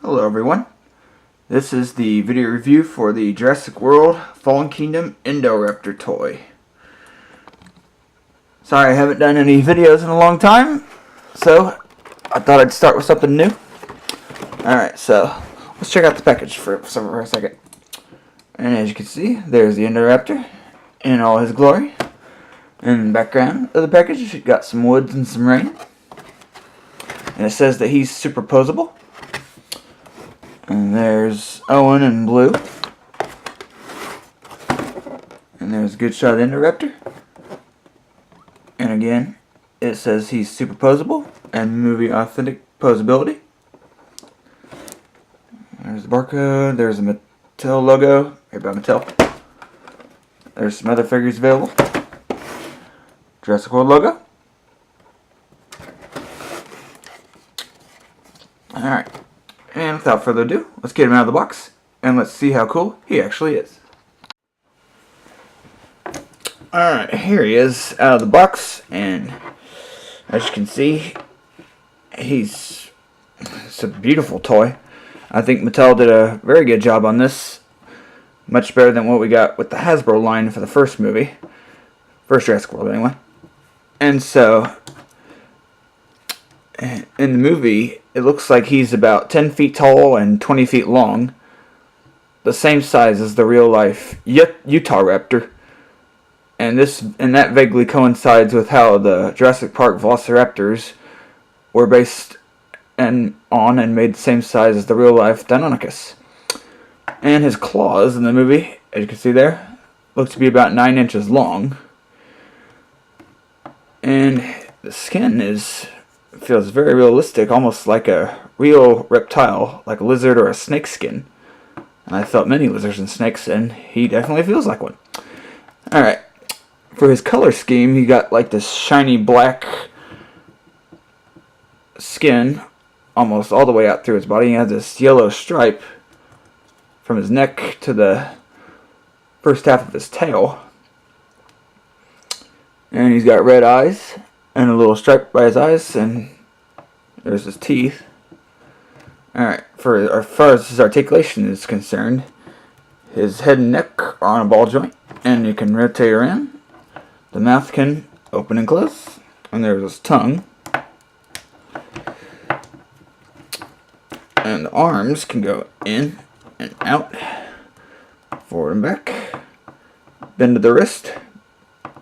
Hello everyone, this is the video review for the Jurassic World Fallen Kingdom Indoraptor Toy. Sorry I haven't done any videos in a long time, so I thought I'd start with something new. Alright, so let's check out the package for a second. And as you can see, there's the Indoraptor in all his glory. In the background of the package, you've got some woods and some rain. And it says that he's superposable. And there's Owen in blue. And there's a good shot of the Indoraptor. And again, it says he's superposable and movie authentic posability. There's the barcode. There's a Mattel logo. Here by Mattel. There's some other figures available. Jurassic World logo. Alright. And without further ado, let's get him out of the box and let's see how cool he actually is. Alright, here he is out of the box, and as you can see, it's a beautiful toy. I think Mattel did a very good job on this. Much better than what we got with the Hasbro line for the first movie. First Jurassic World, anyway. And so, in the movie, it looks like he's about 10 feet tall and 20 feet long. The same size as the real-life Utah Raptor. And that vaguely coincides with how the Jurassic Park Velociraptors were based on and made the same size as the real-life Deinonychus. And his claws in the movie, as you can see there, look to be about 9 inches long. And the skin feels very realistic, almost like a real reptile, like a lizard or a snake skin. And I felt many lizards and snakes, and he definitely feels like one. Alright, for his color scheme, he got like this shiny black skin almost all the way out through his body. He has this yellow stripe from his neck to the first half of his tail. And he's got red eyes and a little stripe by his eyes, and there's his teeth. Alright, as far as his articulation is concerned, his head and neck are on a ball joint, and you can rotate around. The mouth can open and close, and there's his tongue. And the arms can go in and out, forward and back, bend to the wrist,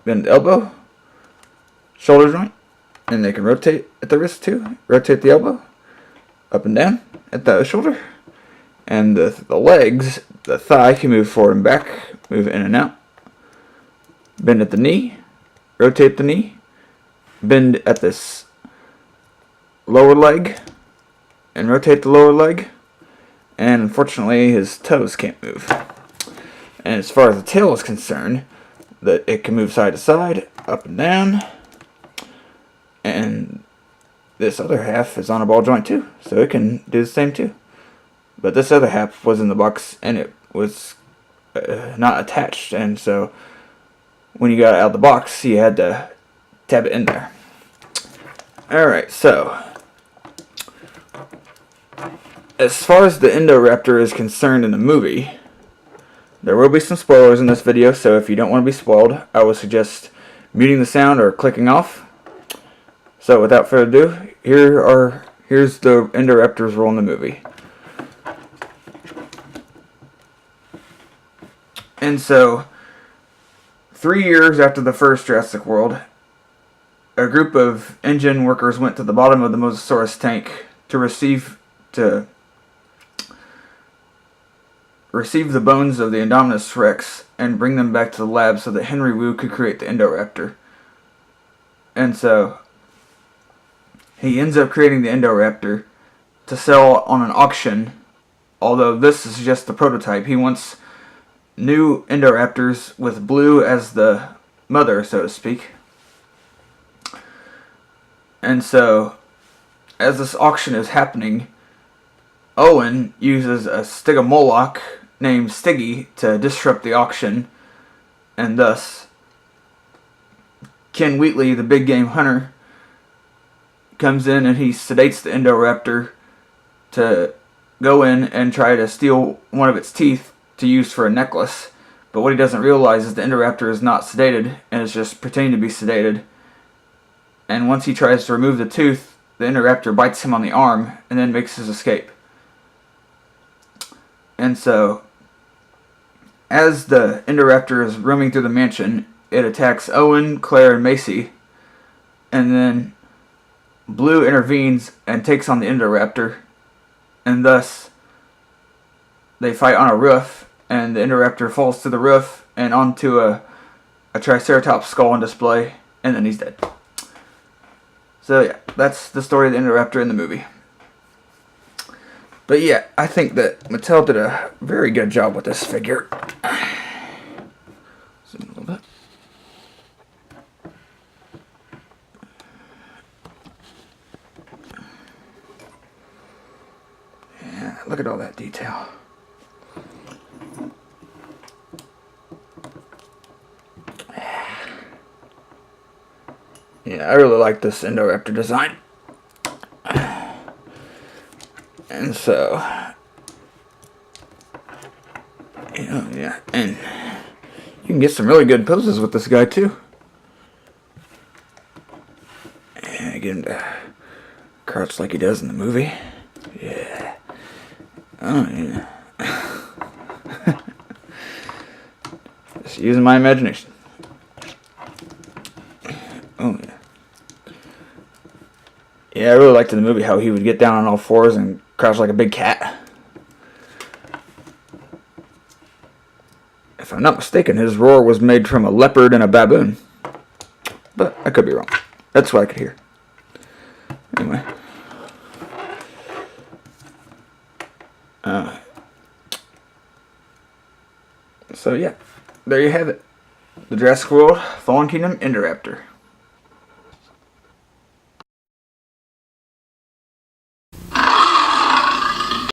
bend the elbow, shoulder joint, and they can rotate at the wrist too. Rotate the elbow, up and down at the shoulder. And the legs, the thigh can move forward and back, move in and out. Bend at the knee, rotate the knee, bend at this lower leg, and rotate the lower leg. And unfortunately, his toes can't move. And as far as the tail is concerned, it can move side to side, up and down. And this other half is on a ball joint too, so it can do the same too. But this other half was in the box, and it was not attached, and so when you got it out of the box, you had to tab it in there. Alright, so as far as the Indoraptor is concerned in the movie, there will be some spoilers in this video, so if you don't want to be spoiled, I would suggest muting the sound or clicking off. So without further ado, here's the Indoraptor's role in the movie. And so, 3 years after the first Jurassic World, a group of engine workers went to the bottom of the Mosasaurus tank to receive the bones of the Indominus Rex and bring them back to the lab so that Henry Wu could create the Indoraptor. And so he ends up creating the Indoraptor to sell on an auction, although this is just the prototype. He wants new Indoraptors with Blue as the mother, so to speak. And so, as this auction is happening, Owen uses a Stygimoloch named Stiggy to disrupt the auction, and thus Ken Wheatley, the big game hunter, comes in and he sedates the Indoraptor to go in and try to steal one of its teeth to use for a necklace. But what he doesn't realize is the Indoraptor is not sedated and is just pretending to be sedated. And once he tries to remove the tooth, the Indoraptor bites him on the arm and then makes his escape. And so, as the Indoraptor is roaming through the mansion, it attacks Owen, Claire, and Macy. And then Blue intervenes and takes on the Indoraptor. And thus, they fight on a roof, and the Indoraptor falls through the roof and onto a Triceratops skull on display, and then he's dead. So yeah, that's the story of the Indoraptor in the movie. But yeah, I think that Mattel did a very good job with this figure. Zoom a little bit. Yeah, look at all that detail. Yeah, I really like this Indoraptor design. And so, yeah, and you can get some really good poses with this guy too. And get him to crouch like he does in the movie. Yeah. Oh yeah. Just using my imagination. Oh yeah. Yeah, I really liked in the movie how he would get down on all fours and crouch like a big cat. If I'm not mistaken, his roar was made from a leopard and a baboon. But I could be wrong. That's what I could hear. Anyway. So yeah, there you have it. The Jurassic World Fallen Kingdom Indoraptor.